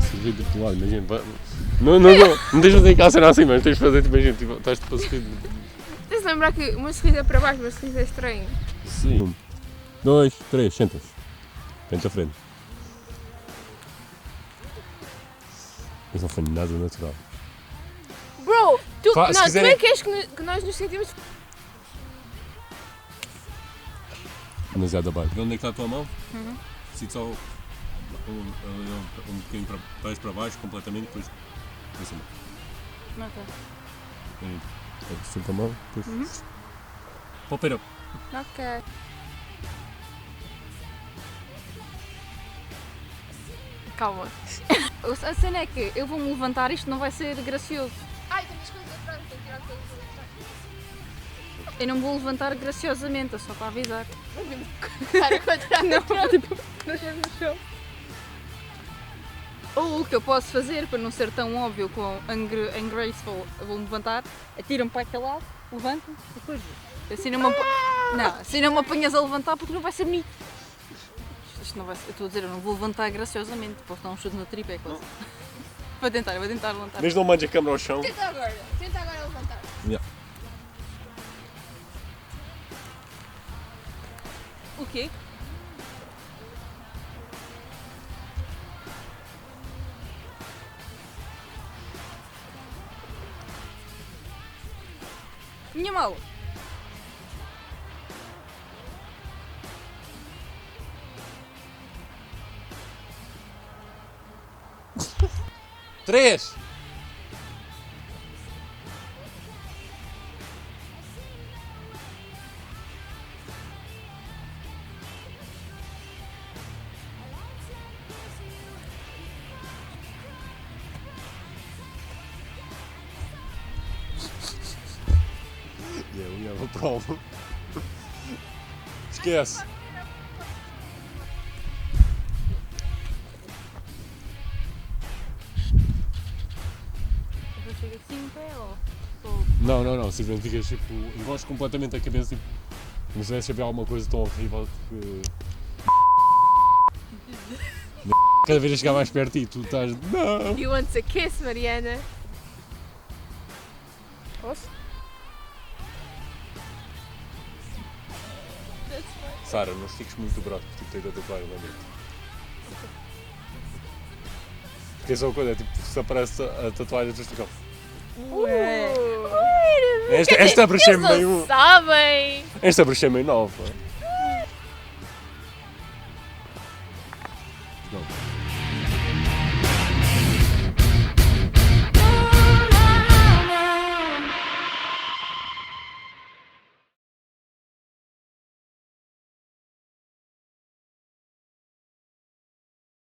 Se vê do lado, imagina. Não deixas de ficar a cena assim, mas tens de fazer, imagina, tipo, estás tipo a sorrir. Tens de lembrar que uma sorrida é para baixo, uma sorrida é estranho. Sim. 1, 2, 3, senta-se. Frente a frente. Isso não foi nada natural. Bro, tu, Se não, quiserem- tu é que queres que nós nos sentimos... Demasiado abaixo. De onde é que está a tua mão? Sinto só um bocadinho para baixo, completamente, depois para cima. Ok. Sinto a mão, depois... Para o peito. Ok. Calma. A cena é que eu vou-me levantar, isto não vai ser gracioso. Ai, tem as coisas atrás, tenho que tirar as coisas atrás. Eu não vou levantar graciosamente, é só para avisar. Cara, encontrar Não, tipo, no chão. Ou o que eu posso fazer, para não ser tão óbvio com ungraceful, eu vou-me levantar, atiro-me para aquele lado, levanto-me e depois assim não me não, assim não me apanhas a levantar porque não vai ser bonito. Isto não vai ser, eu estou a dizer, eu não vou levantar graciosamente, posso dar um chute no tripé, coisa. Vou tentar levantar. Desde não mande a câmera ao chão. Tenta agora levantar. Yeah. O quê? Minha mala. Três! Eu ia para prova. Esquece. Eu chego assim em pé ou... Não, simplesmente ficas tipo. Enroscas completamente a cabeça, tipo. Como se tivesse a ver alguma coisa tão horrível que. Cada vez a chegar mais perto e tu estás. Não! You want a kiss, Mariana? Posso? Sara, não fiques muito bravo por tipo, ter a tatuagem na mente. Porque é só uma coisa, é tipo, se aparece a tatuagem, tu ficas. Ué. Esta bruxa é meio. Sabem! Esta bruxa é meio nova. Não.